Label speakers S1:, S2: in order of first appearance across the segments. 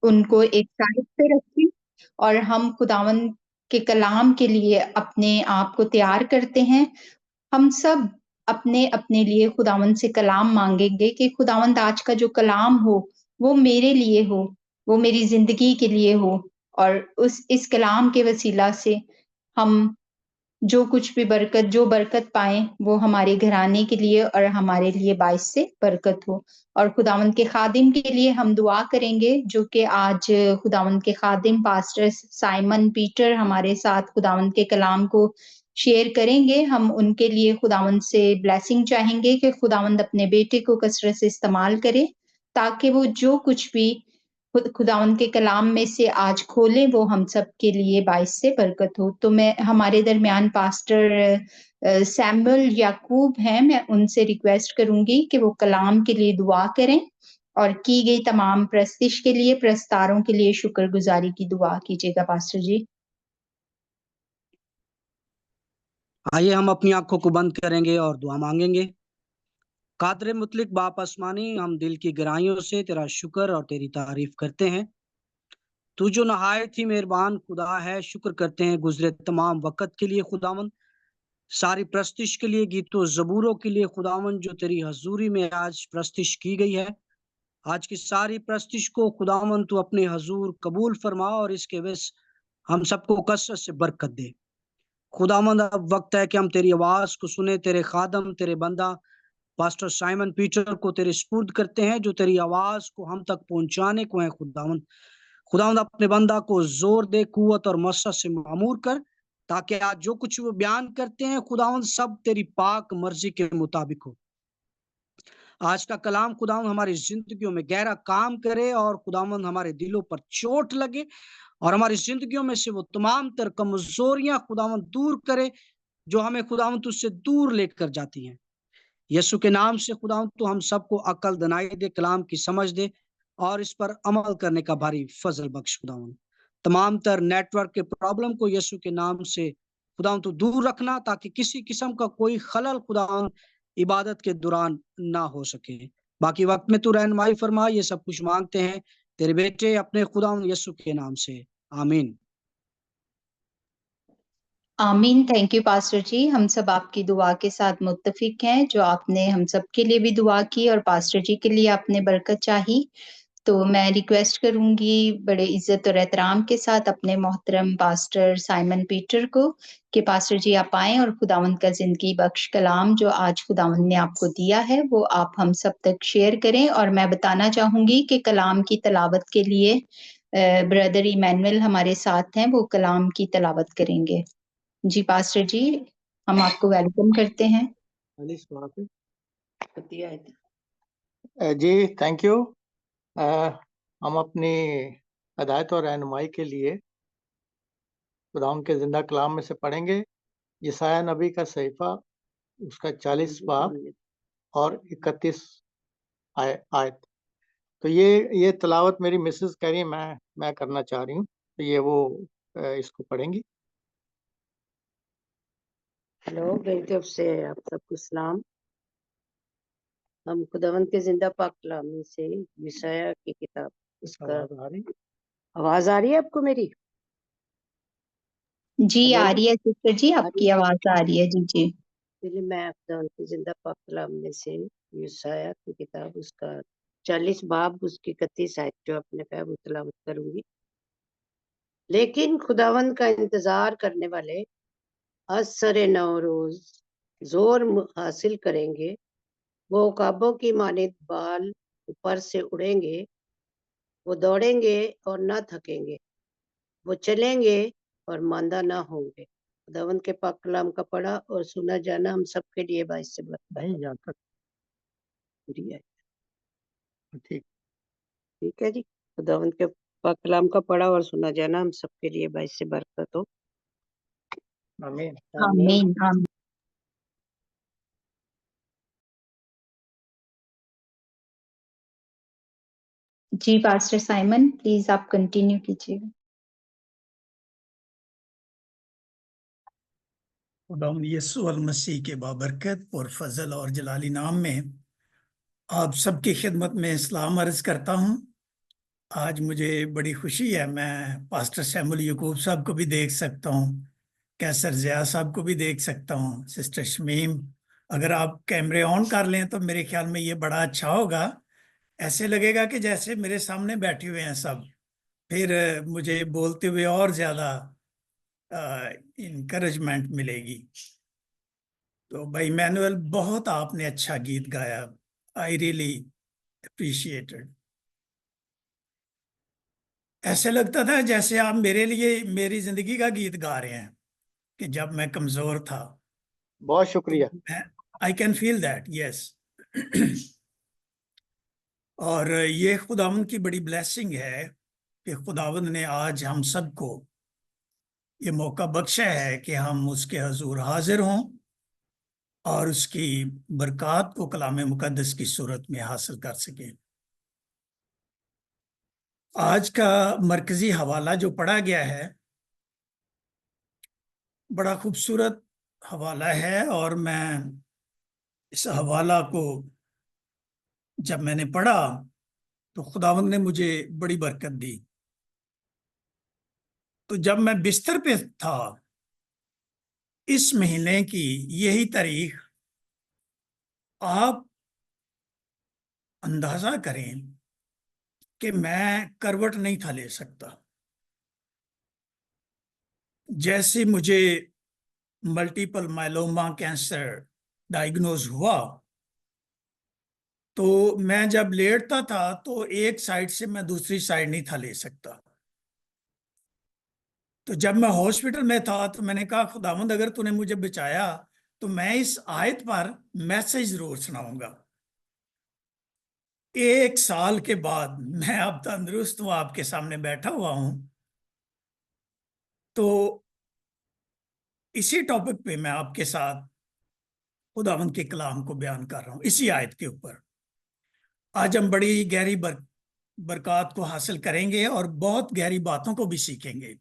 S1: ان کو ایک سائڈ پہ رکھیں اور ہم خداوند کے کلام کے لیے اپنے آپ کو تیار کرتے ہیں۔ ہم سب اپنے اپنے لیے خداوند سے کلام مانگیں گے کہ خداوند آج کا جو کلام ہو وہ میرے لیے ہو، وہ میری زندگی کے لیے ہو، اور اس کلام کے وسیلہ سے ہم جو کچھ بھی برکت پائیں وہ ہمارے گھرانے کے لیے اور ہمارے لیے باعث سے برکت ہو۔ اور خداوند کے خادم کے لیے ہم دعا کریں گے، جو کہ آج خداوند کے خادم پاسٹر سائمن پیٹر ہمارے ساتھ خداوند کے کلام کو شیئر کریں گے۔ ہم ان کے لیے خداوند سے بلیسنگ چاہیں گے کہ خداوند اپنے بیٹے کو کثرت سے استعمال کرے، تاکہ وہ جو کچھ بھی خداوند کے کلام میں سے آج کھولیں وہ ہم سب کے لیے باعث سے برکت ہو۔ تو میں ہمارے درمیان پاسٹر سیمول یعقوب ہیں، میں ان سے ریکویسٹ کروں گی کہ وہ کلام کے لیے دعا کریں اور کی گئی تمام پرستش کے لیے، پرستاروں کے لیے شکر گزاری کی دعا کیجیے گا۔ پاسٹر جی
S2: آئیے ہم اپنی آنکھوں کو بند کریں گے اور دعا مانگیں گے۔ قادر مطلق باپ آسمانی، ہم دل کی گہرائیوں سے تیرا شکر اور تیری تعریف کرتے ہیں۔ تو جو نہایت ہی مہربان خدا ہے، شکر کرتے ہیں گزرے تمام وقت کے لیے خداوند، ساری پرستش کے لیے، گیتوں زبوروں کے لیے خداوند جو تیری حضوری میں آج پرستش کی گئی ہے۔ آج کی ساری پرستش کو خداوند تو اپنے حضور قبول فرما اور اس کے وس ہم سب کو کثرت سے برکت دے۔ خداوند اب وقت ہے کہ ہم تیری آواز کو سنیں۔ تیرے خادم، تیرے بندہ پاسٹر سائمن پیٹر کو تیرے سپرد کرتے ہیں، جو تیری آواز کو ہم تک پہنچانے کو ہیں۔ خداوند اپنے بندہ کو زور دے، قوت اور مسرت سے معمور کر، تاکہ آج جو کچھ وہ بیان کرتے ہیں خداوند سب تیری پاک مرضی کے مطابق ہو۔ آج کا کلام خداوند ہماری زندگیوں میں گہرا کام کرے اور خداوند ہمارے دلوں پر چوٹ لگے اور ہماری زندگیوں میں سے وہ تمام تر کمزوریاں خداوند دور کرے جو ہمیں خداوند تجھ سے دور لے کر جاتی ہیں۔ یسوع کے نام سے خداوند تو ہم سب کو عقل دنائی دے، کلام کی سمجھ دے اور اس پر عمل کرنے کا بھاری فضل بخش خداوند۔ تمام تر نیٹ ورک کے پرابلم کو یسوع کے نام سے خداوند تو دور رکھنا، تاکہ کسی قسم کا کوئی خلل خداوند عبادت کے دوران نہ ہو سکے۔ باقی وقت میں تو رہنمائی فرما، یہ سب کچھ مانگتے ہیں تیرے بیٹے اپنے خداوند یسوع کے نام سے، آمین۔
S1: آمین۔ تھینک یو پاسٹر جی، ہم سب آپ کی دعا کے ساتھ متفق ہیں، جو آپ نے ہم سب کے لیے بھی دعا کی اور پاسٹر جی کے لیے آپ نے برکت چاہی۔ تو میں ریکویسٹ کروں گی بڑے عزت اور احترام کے ساتھ اپنے محترم پاسٹر سائمن پیٹر کو کہ پاسٹر جی آپ آئیں اور خداوند کا زندگی بخش کلام جو آج خداوند نے آپ کو دیا ہے وہ آپ ہم سب تک شیئر کریں۔ اور میں بتانا چاہوں گی کہ کلام کی تلاوت کے لیے بردر ایمینول ہمارے ساتھ ہیں، وہ کلام کی تلاوت کریں گے۔ جی پاسٹر جی، ہم آپ کو ویلکم کرتے ہیں۔
S3: جی تھینک یو۔ ہم اپنی ہدایت اور رہنمائی کے لیے خداوند کے زندہ کلام میں سے پڑھیں گے یسایہ نبی کا صحیفہ، اس کا 40 باب اور 31 آیت۔ تو یہ تلاوت میری مسز کہہ رہی ہے، میں کرنا چاہ رہی ہوں، تو یہ وہ اس کو پڑھیں گی۔
S4: ہیلو، میری طرف سے آپ سب کو سلام۔ ہم خداوند کے زندہ پاک کلام میں سے یسایہ کی کتاب، اس کا آواز آ رہی ہے آپ کو میری؟
S1: جی آ رہی ہے سسٹر جی، آپ کی آواز آ رہی ہے۔ جی جی
S4: چلیے میں خداوند کے زندہ پاک کلام میں سے یسایہ کی کتاب، اس کا 40 باب، اس کی 31 آیت جو آپ نے کہا وہ تلاوت کروں گی۔ لیکن خداوند کا انتظار کرنے والے اثر نو روز زور حاصل کریں گے، وہ عقابوں کی مانند بال اوپر سے اڑیں گے، وہ دوڑیں گے اور نہ تھکیں گے، وہ چلیں گے اور ماندہ نہ ہوں گے۔ خداوند کے پاک کلام کا پڑھا اور سنا جانا ہم سب کے لیے باعث سے برکت ہے۔ ٹھیک ہے جی، خداوند کے پاک کلام کا پڑھا اور سنا جانا ہم سب کے لیے باعث سے برکت ہو۔
S3: آمین۔
S1: آمین آمین۔ جی پاسٹر سائمن پلیز آپ کنٹینیو کیجیے گا۔
S5: خداوند یسوع المسیح کے بابرکت اور فضل اور جلالی نام میں آپ سب کی خدمت میں سلام عرض کرتا ہوں۔ آج مجھے بڑی خوشی ہے، میں پاسٹر سیمول یعقوب صاحب کو بھی دیکھ سکتا ہوں، کیسر ضیاء صاحب کو بھی دیکھ سکتا ہوں، سسٹر شمیم۔ اگر آپ کیمرے آن کر لیں تو میرے خیال میں یہ بڑا اچھا ہوگا، ایسے لگے گا کہ جیسے میرے سامنے بیٹھے ہوئے ہیں سب، پھر مجھے بولتے ہوئے اور زیادہ انکریجمنٹ ملے گی۔ تو بھائی مینوئل، بہت آپ نے اچھا گیت گایا، آئی ریئلی اپریشیٹڈ۔ ایسے لگتا تھا جیسے آپ میرے لیے میری زندگی کا گیت گا رہے ہیں کہ جب میں کمزور تھا۔
S3: بہت شکریہ۔
S5: آئی کین فیل دیٹ، یس۔ اور یہ خداوند کی بڑی بلیسنگ ہے کہ خداوند نے آج ہم سب کو یہ موقع بخشا ہے کہ ہم اس کے حضور حاضر ہوں اور اس کی برکات کو کلام مقدس کی صورت میں حاصل کر سکیں۔ آج کا مرکزی حوالہ جو پڑھا گیا ہے بڑا خوبصورت حوالہ ہے، اور میں اس حوالہ کو جب میں نے پڑھا تو خداوند نے مجھے بڑی برکت دی۔ تو جب میں بستر پہ تھا، اس مہینے کی یہی تاریخ، آپ اندازہ کریں کہ میں کروٹ نہیں تھا لے سکتا۔ جیسے مجھے ملٹیپل مائلوما کینسر ڈائگنوز ہوا تو میں جب لیٹتا تھا تو ایک سائڈ سے میں دوسری سائڈ نہیں تھا لے سکتا۔ تو جب میں ہاسپٹل میں تھا تو میں نے کہا خداوند اگر تو نے مجھے بچایا تو میں اس آیت پر میسج ضرور سناؤں گا۔ 1 سال کے بعد میں اب تندرست ہوں، آپ کے سامنے بیٹھا ہوا ہوں۔ تو اسی ٹاپک پہ میں آپ کے ساتھ خداوند کے کلام کو بیان کر رہا ہوں، اسی آیت کے اوپر۔ آج ہم بڑی گہری برکات کو حاصل کریں گے اور بہت گہری باتوں کو بھی سیکھیں گے۔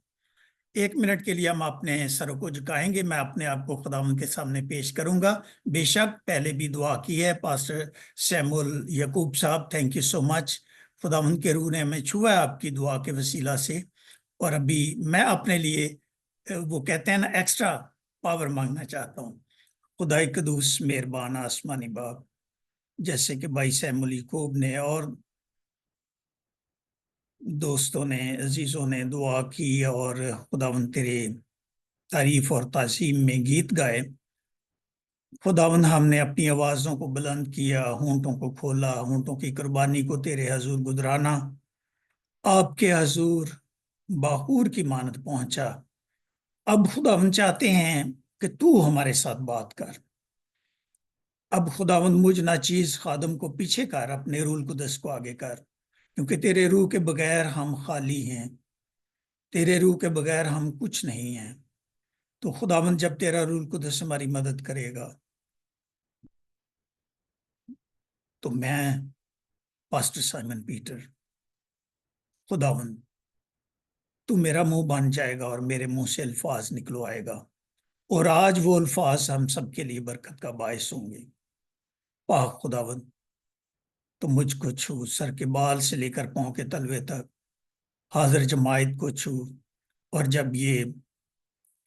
S5: 1 منٹ کے لیے ہم اپنے سروں کو جھکائیں گے، میں اپنے آپ کو خداوند کے سامنے پیش کروں گا۔ بے شک پہلے بھی دعا کی ہے پاسٹر سیمول یعقوب صاحب، تھینک یو سو مچ۔ خداوند کے روح نے ہمیں چھوا ہے آپ کی دعا کے وسیلہ سے، اور ابھی میں اپنے لیے وہ کہتے ہیں نا ایکسٹرا پاور مانگنا چاہتا ہوں۔ خدائے قدوس مہربان آسمانی باپ، جیسے کہ بھائی سیمول یعقوب نے اور دوستوں نے، عزیزوں نے دعا کی اور خداوند تیرے تعریف اور تعظیم میں گیت گائے، خداوند ہم نے اپنی آوازوں کو بلند کیا، ہونٹوں کو کھولا، ہونٹوں کی قربانی کو تیرے حضور گزرانا، آپ کے حضور باخور کی مانند پہنچا۔ اب خداوند چاہتے ہیں کہ تو ہمارے ساتھ بات کر۔ اب خداوند مجھ ناچیز خادم کو پیچھے کر، اپنے روح القدس کو آگے کر، کیونکہ تیرے روح کے بغیر ہم خالی ہیں، تیرے روح کے بغیر ہم کچھ نہیں ہیں۔ تو خداوند جب تیرا روح القدس ہماری مدد کرے گا تو میں پاسٹر سائمن پیٹر، خداوند تو میرا منہ بن جائے گا اور میرے منہ سے الفاظ نکلوائے گا، اور آج وہ الفاظ ہم سب کے لیے برکت کا باعث ہوں گے۔ پاک خداوند تو مجھ کو چھو، سر کے بال سے لے کر پاؤں کے تلوے تک، حاضر جماعت کو چھو، اور جب یہ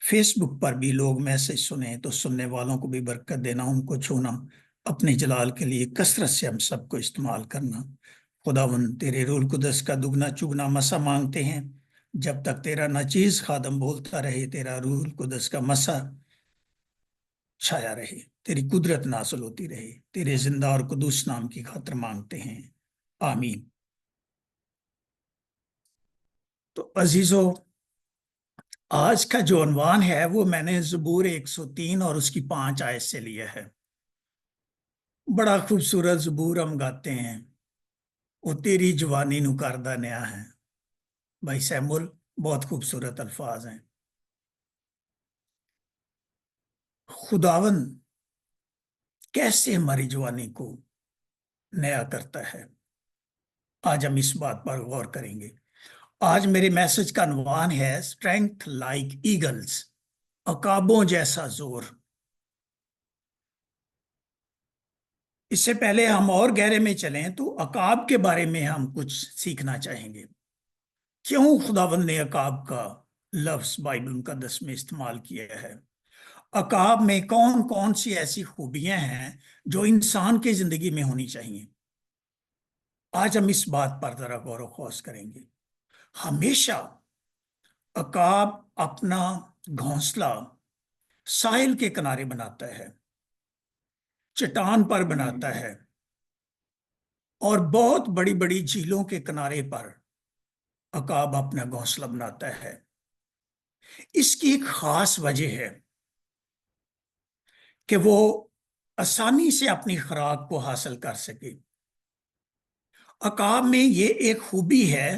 S5: فیس بک پر بھی لوگ میسج سنیں تو سننے والوں کو بھی برکت دینا، ان کو چھونا، اپنے جلال کے لیے کثرت سے ہم سب کو استعمال کرنا۔ خداوند تیرے روح القدس کا دگنا چگنا مسا مانگتے ہیں، جب تک تیرا ناچیز خادم بولتا رہے، تیرا روح القدس کا مسا چھایا رہے، تیری قدرت نازل ہوتی رہے، تیرے زندہ اور قدوس نام کی خاطر مانگتے ہیں، آمین۔ تو عزیزو، آج کا جو عنوان ہے وہ میں نے زبور 103 اور اس کی 5 آیت سے لیا ہے۔ بڑا خوبصورت زبور ہم گاتے ہیں، وہ تیری جوانی نو کردہ نیا ہے۔ بھائی سیمول، بہت خوبصورت الفاظ ہیں۔ خداوند کیسے ہماری جوانی کو نیا کرتا ہے، آج ہم اس بات پر غور کریں گے۔ آج میرے میسج کا عنوان ہے اسٹرینتھ لائک ایگلز، عقابوں جیسا زور۔ اس سے پہلے ہم اور گہرے میں چلیں تو عقاب کے بارے میں ہم کچھ سیکھنا چاہیں گے. کیوں خداوند نے عقاب کا لفظ بائبل مقدس میں استعمال کیا ہے؟ عقاب میں کون کون سی ایسی خوبیاں ہیں جو انسان کی زندگی میں ہونی چاہیے؟ آج ہم اس بات پر ذرا غور و خوض کریں گے. ہمیشہ عقاب اپنا گھونسلہ ساحل کے کنارے بناتا ہے، چٹان پر بناتا ہے، اور بہت بڑی بڑی جھیلوں کے کنارے پر عقاب اپنا گھونسلہ بناتا ہے. اس کی ایک خاص وجہ ہے کہ وہ آسانی سے اپنی خوراک کو حاصل کر سکے. عقاب میں یہ ایک خوبی ہے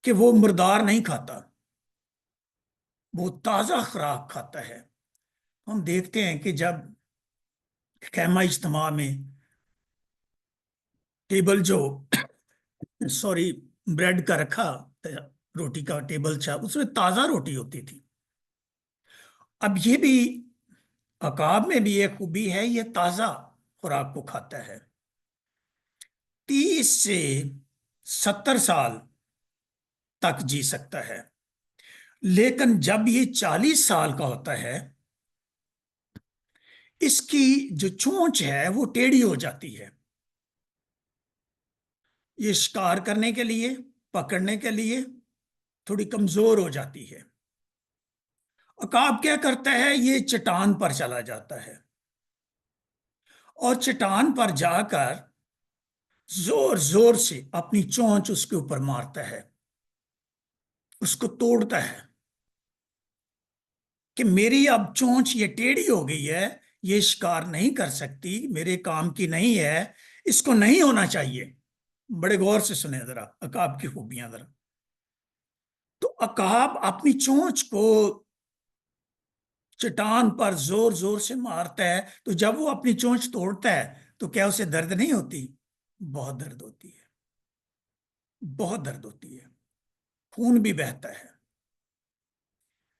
S5: کہ وہ مردار نہیں کھاتا، وہ تازہ خوراک کھاتا ہے. ہم دیکھتے ہیں کہ جب خیمہ اجتماع میں ٹیبل جو بریڈ کا رکھا، روٹی کا ٹیبل تھا، اس میں تازہ روٹی ہوتی تھی. اب یہ بھی عقاب میں بھی ایک خوبی ہے، یہ تازہ خوراک کو کھاتا ہے. 30 سے 70 سال تک جی سکتا ہے، لیکن جب یہ 40 سال کا ہوتا ہے اس کی جو چونچ ہے وہ ٹیڑھی ہو جاتی ہے. یہ شکار کرنے کے لیے، پکڑنے کے لیے تھوڑی کمزور ہو جاتی ہے. عقاب کیا کرتا ہے؟ یہ چٹان پر چلا جاتا ہے اور چٹان پر جا کر زور زور سے اپنی چونچ اس کے اوپر مارتا ہے، اس کو توڑتا ہے کہ میری اب چونچ یہ ٹیڑھی ہو گئی ہے، یہ شکار نہیں کر سکتی، میرے کام کی نہیں ہے، اس کو نہیں ہونا چاہیے. بڑے غور سے سنیں ذرا عقاب کی خوبیاں ذرا. تو عقاب اپنی چونچ کو چٹان پر زور زور سے مارتا ہے، تو جب وہ اپنی چونچ توڑتا ہے تو کیا اسے درد نہیں ہوتی؟ بہت درد ہوتی ہے، بہت درد ہوتی ہے، خون بھی بہتا ہے.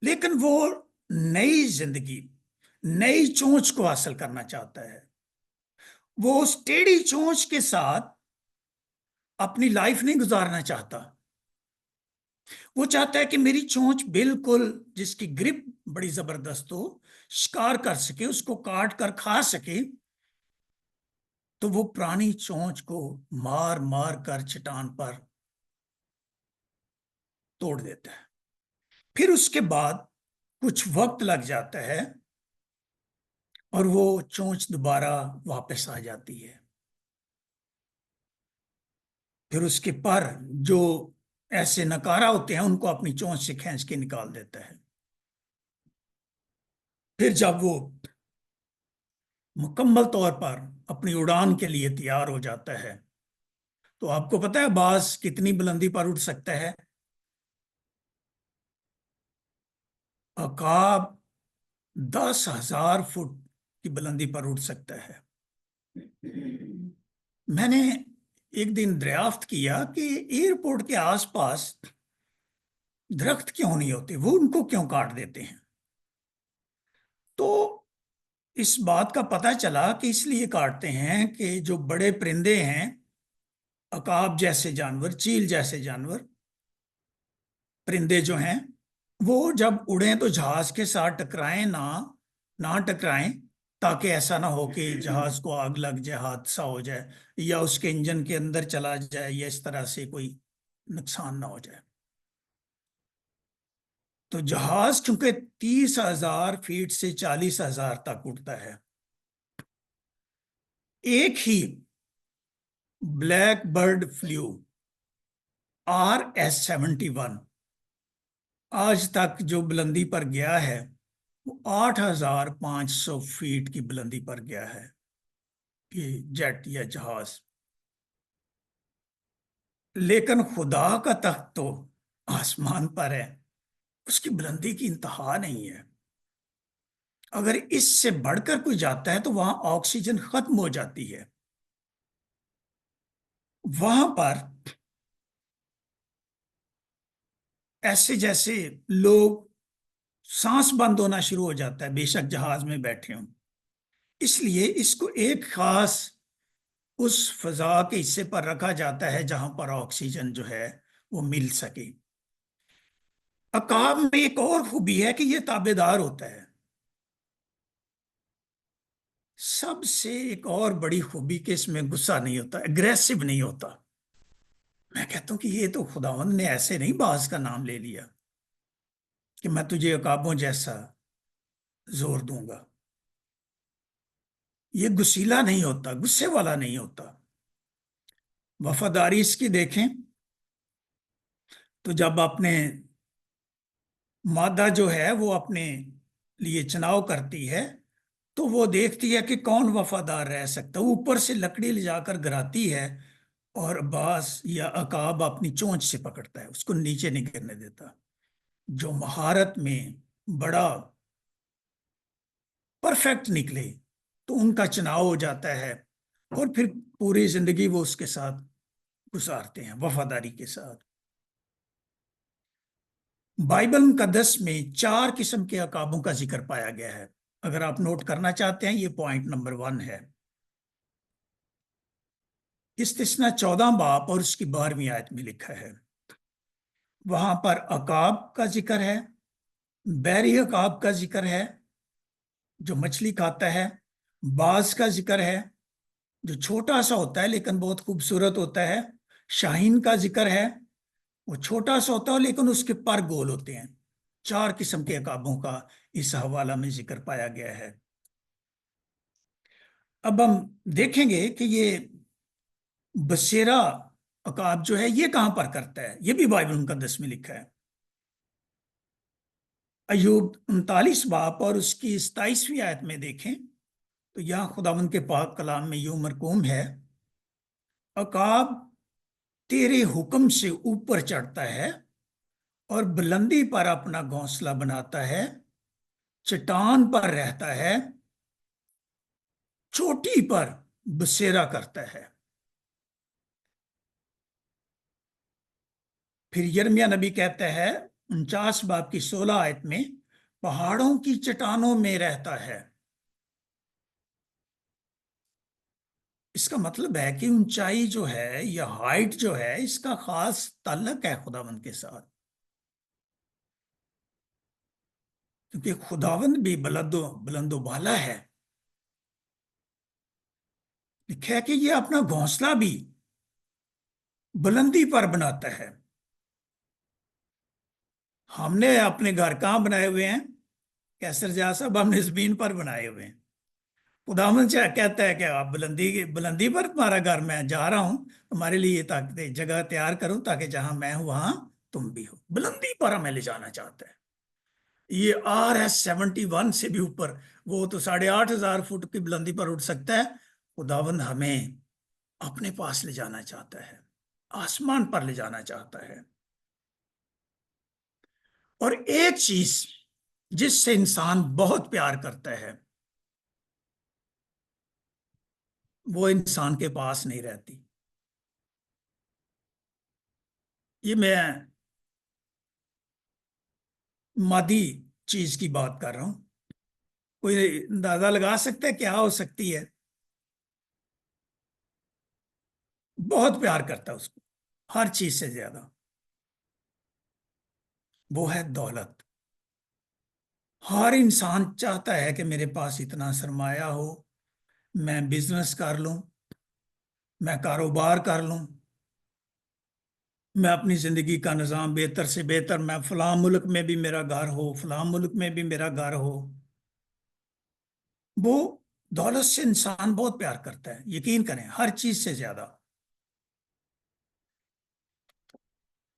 S5: لیکن وہ نئی زندگی، نئی چونچ کو حاصل کرنا چاہتا ہے. وہ اس ٹیڑھی چونچ کے ساتھ اپنی لائف نہیں گزارنا چاہتا. وہ چاہتا ہے کہ میری چونچ بالکل جس کی گرپ بڑی زبردست ہو، شکار کر سکے، اس کو کاٹ کر کھا سکے. تو وہ پرانی چونچ کو مار مار کر چٹان پر توڑ دیتا ہے. پھر اس کے بعد کچھ وقت لگ جاتا ہے اور وہ چونچ دوبارہ واپس آ جاتی ہے. پھر اس کے پر جو ایسے نکارا ہوتے ہیں ان کو اپنی چونچ سے کھینچ کے نکال دیتا ہے. پھر جب وہ مکمل طور پر اپنی اڑان کے لیے تیار ہو جاتا ہے تو آپ کو پتہ ہے باز کتنی بلندی پر اڑ سکتا ہے؟ عقاب 10,000 فٹ کی بلندی پر اڑ سکتا ہے. میں نے ایک دن دریافت کیا کہ ایئرپورٹ کے آس پاس درخت کیوں نہیں ہوتے، وہ ان کو کیوں کاٹ دیتے ہیں؟ تو اس بات کا پتہ چلا کہ اس لیے کاٹتے ہیں کہ جو بڑے پرندے ہیں، عقاب جیسے جانور، چیل جیسے جانور، پرندے جو ہیں، وہ جب اڑیں تو جہاز کے ساتھ ٹکرائیں نہ ٹکرائیں، تاکہ ایسا نہ ہو کہ جہاز کو آگ لگ جائے، حادثہ ہو جائے، یا اس کے انجن کے اندر چلا جائے، یا اس طرح سے کوئی نقصان نہ ہو جائے. تو جہاز چونکہ 30,000 فیٹ سے 40,000 تک اڑتا ہے، ایک ہی بلیک برڈ فلو RS-71 آج تک جو بلندی پر گیا ہے وہ 8,500 فیٹ کی بلندی پر گیا ہے، یہ جیٹ یا جہاز. لیکن خدا کا تخت تو آسمان پر ہے، اس کی بلندی کی انتہا نہیں ہے. اگر اس سے بڑھ کر کوئی جاتا ہے تو وہاں آکسیجن ختم ہو جاتی ہے. وہاں پر ایسے جیسے لوگ سانس بند ہونا شروع ہو جاتا ہے، بے شک جہاز میں بیٹھے ہوں. اس لیے اس کو ایک خاص اس فضا کے حصے پر رکھا جاتا ہے جہاں پر آکسیجن جو ہے وہ مل سکے۔ عقاب میں ایک اور خوبی ہے کہ یہ تابع دار ہوتا ہے۔ سب سے ایک اور بڑی خوبی کہ اس میں غصہ نہیں ہوتا، اگریسو نہیں ہوتا۔ میں کہتا ہوں کہ یہ تو خداوند نے ایسے نہیں باز کا نام لے لیا کہ میں تجھے عقابوں جیسا زور دوں گا۔ یہ غصیلا نہیں ہوتا، غصے والا نہیں ہوتا۔ وفاداری اس کی دیکھیں تو جب اپنے مادہ جو ہے وہ اپنے لیے چناؤ کرتی ہے تو وہ دیکھتی ہے کہ کون وفادار رہ سکتا، اوپر سے لکڑی لے جا کر گراتی ہے اور باز یا عقاب اپنی چونچ سے پکڑتا ہے، اس کو نیچے نہیں گرنے دیتا۔ جو مہارت میں بڑا پرفیکٹ نکلے تو ان کا چناؤ ہو جاتا ہے اور پھر پوری زندگی وہ اس کے ساتھ گزارتے ہیں وفاداری کے ساتھ۔ بائبل مقدس میں 4 قسم کے عقابوں کا ذکر پایا گیا ہے۔ اگر آپ نوٹ کرنا چاہتے ہیں یہ پوائنٹ نمبر 1 ہے۔ استثنا 14 باب اور اس کی 12ویں آیت میں لکھا ہے، وہاں پر عقاب کا ذکر ہے، بحری عقاب کا ذکر ہے جو مچھلی کھاتا ہے، باز کا ذکر ہے جو چھوٹا سا ہوتا ہے لیکن بہت خوبصورت ہوتا ہے، شاہین کا ذکر ہے، وہ چھوٹا سا ہوتا ہے لیکن اس کے پر گول ہوتے ہیں۔ 4 قسم کے عقابوں کا اس حوالہ میں ذکر پایا گیا ہے۔ اب ہم دیکھیں گے کہ یہ بسیرا عقاب جو ہے یہ کہاں پر کرتا ہے، یہ بھی بائبل مقدس میں لکھا ہے۔ ایوب 39 باب اور اس کی 27ویں آیت میں دیکھیں تو یہاں خداوند کے پاک کلام میں یوں مرقوم ہے، عقاب تیرے حکم سے اوپر چڑھتا ہے اور بلندی پر اپنا گھونسلہ بناتا ہے، چٹان پر رہتا ہے، چوٹی پر بسیرا کرتا ہے۔ پھر یرمیہ نبی کہتا ہے 49 باب کی 16 آیت میں، پہاڑوں کی چٹانوں میں رہتا ہے۔ اس کا مطلب ہے کہ اونچائی جو ہے یا ہائٹ جو ہے اس کا خاص تعلق ہے خداوند کے ساتھ، کیونکہ خداوند بھی بلند و بالا ہے۔ لکھا ہے کہ یہ اپنا گھونسلہ بھی بلندی پر بناتا ہے۔ ہم نے اپنے گھر کہاں بنائے ہوئے ہیں؟ کیسر جا صاحب، ہم نے زمین پر بنائے ہوئے ہیں۔ خداوند کہتا ہے کہ آپ بلندی پر تمہارا گھر، میں جا رہا ہوں تمہارے لیے جگہ تیار کروں تاکہ جہاں میں ہوں وہاں تم بھی ہو۔ بلندی پر ہمیں لے جانا چاہتا ہے۔ یہ RS-71 سے بھی اوپر، وہ تو 8,500 فٹ کی بلندی پر اٹھ سکتا ہے۔ خداوند ہمیں اپنے پاس لے جانا چاہتا ہے، آسمان پر لے جانا چاہتا ہے۔ اور ایک چیز جس سے انسان بہت پیار کرتا ہے وہ انسان کے پاس نہیں رہتی۔ یہ میں مادی چیز کی بات کر رہا ہوں۔ کوئی اندازہ لگا سکتا ہے کیا ہو سکتی ہے؟ بہت پیار کرتا ہے اس کو ہر چیز سے زیادہ، وہ ہے دولت۔ ہر انسان چاہتا ہے کہ میرے پاس اتنا سرمایہ ہو، میں بزنس کر لوں، میں کاروبار کر لوں، میں اپنی زندگی کا نظام بہتر سے بہتر، میں فلاں ملک میں بھی میرا گھر ہو، فلاں ملک میں بھی میرا گھر ہو۔ وہ دولت سے انسان بہت پیار کرتا ہے، یقین کریں، ہر چیز سے زیادہ۔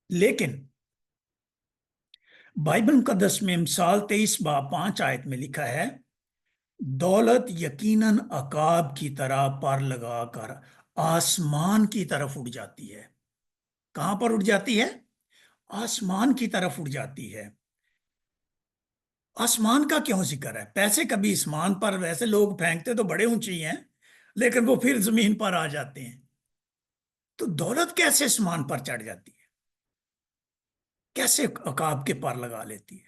S5: لیکن بائبل مقدس میں مثال 23 باب 5 آیت میں لکھا ہے، دولت یقیناً عقاب کی طرح پر لگا کر آسمان کی طرف اڑ جاتی ہے۔ کہاں پر اڑ جاتی ہے؟ آسمان کی طرف اڑ جاتی ہے۔ آسمان کا کیوں ذکر ہے؟ پیسے کبھی آسمان پر، ویسے لوگ پھینکتے تو بڑے اونچی ہیں لیکن وہ پھر زمین پر آ جاتے ہیں، تو دولت کیسے آسمان پر چڑھ جاتی ہے؟ کیسے عقاب کے پر لگا لیتی ہے؟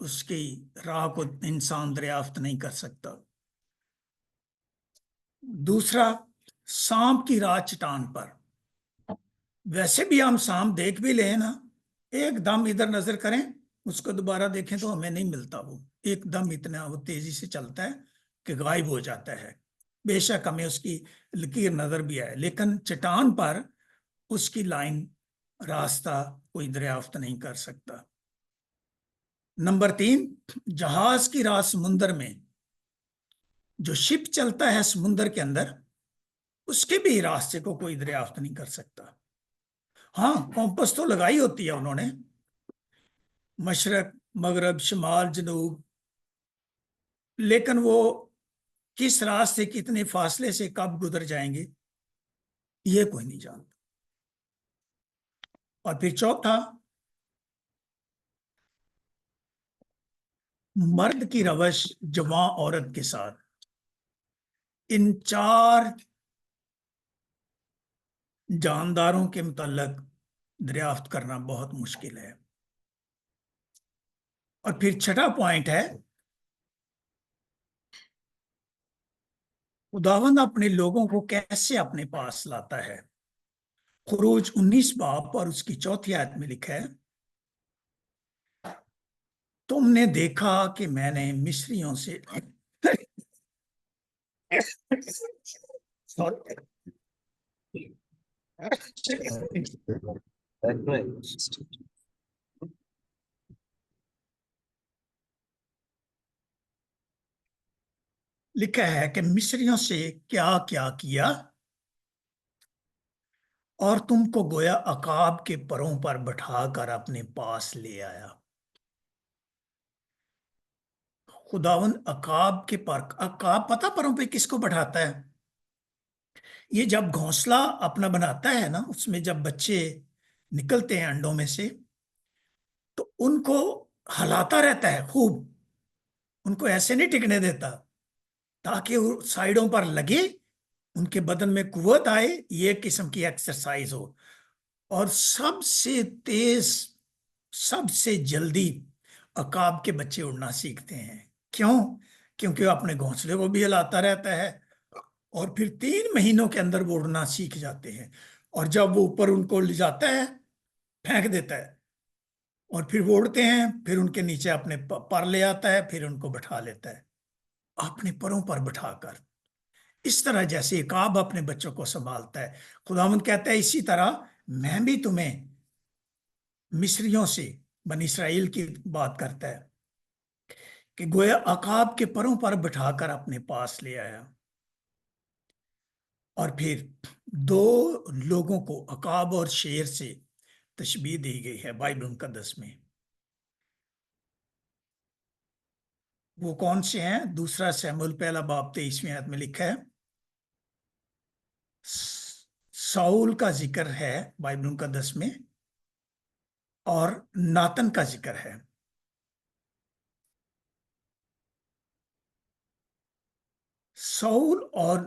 S5: اس کی راہ کو انسان دریافت نہیں کر سکتا۔ دوسرا، سانپ کی راہ چٹان پر۔ ویسے بھی ہم سانپ دیکھ بھی لیں نا، ایک دم ادھر نظر کریں، اس کو دوبارہ دیکھیں تو ہمیں نہیں ملتا، وہ ایک دم اتنا وہ تیزی سے چلتا ہے کہ غائب ہو جاتا ہے۔ بے شک ہمیں اس کی لکیر نظر بھی آئے، لیکن چٹان پر اس کی لائن، راستہ کوئی دریافت نہیں کر سکتا۔ نمبر 3، جہاز کی راہ سمندر میں۔ جو شپ چلتا ہے سمندر کے اندر، اس کے بھی راستے کو کوئی دریافت نہیں کر سکتا۔ ہاں، کمپس تو لگائی ہوتی ہے انہوں نے، مشرق، مغرب، شمال، جنوب، لیکن وہ کس راستے کتنے فاصلے سے کب گزر جائیں گے یہ کوئی نہیں جانتا۔ اور پھر چوتھا، مرد کی روش جوان عورت کے ساتھ۔ ان 4 جانداروں کے متعلق دریافت کرنا بہت مشکل ہے۔ اور پھر چھٹا پوائنٹ ہے، خداوند اپنے لوگوں کو کیسے اپنے پاس لاتا ہے۔ خروج 19 باب اور اس کی 4 آیت میں لکھا ہے، تم نے دیکھا کہ میں نے مصریوں سے لکھا ہے کہ مصریوں سے کیا کیا کیا، اور تم کو گویا عقاب کے پروں پر بٹھا کر اپنے پاس لے آیا۔ خداوند عقاب کے پر، عقاب پتہ پروں پہ کس کو بٹھاتا ہے؟ یہ جب گھونسلہ اپنا بناتا ہے نا، اس میں جب بچے نکلتے ہیں انڈوں میں سے، تو ان کو ہلاتا رہتا ہے خوب، ان کو ایسے نہیں ٹکنے دیتا، تاکہ وہ سائیڈوں پر لگے، ان کے بدن میں قوت آئے، یہ قسم کی ایکسرسائز ہو۔ اور سب سے تیز، سب سے جلدی عقاب کے بچے اڑنا سیکھتے ہیں۔ کیوں؟ کیونکہ وہ اپنے گھونسلے کو بھی ہلاتا رہتا ہے، اور پھر 3 مہینوں کے اندر وہ اڑنا سیکھ جاتے ہیں۔ اور جب وہ اوپر ان کو لے جاتا ہے، پھینک دیتا ہے، اور پھر وہ اڑتے ہیں، پھر ان کے نیچے اپنے پر لے آتا ہے، پھر ان کو بٹھا لیتا ہے اپنے پروں پر بٹھا کر، اس طرح جیسے عقاب اپنے بچوں کو سنبھالتا ہے۔ خداوند کہتا ہے اسی طرح میں بھی تمہیں مصریوں سے، بنی اسرائیل کی بات کرتا ہے، کہ گویا عقاب کے پروں پر بٹھا کر اپنے پاس لے آیا۔ اور پھر 2 لوگوں کو عقاب اور شیر سے تشبیہ دی گئی ہے بائبل مقدس میں۔ وہ کون سے ہیں؟ 2 سموئیل 1 باب 23 آیت میں لکھا ہے، ساؤل کا ذکر ہے بائبل مقدس میں، اور ناتن کا ذکر ہے۔ ساؤل اور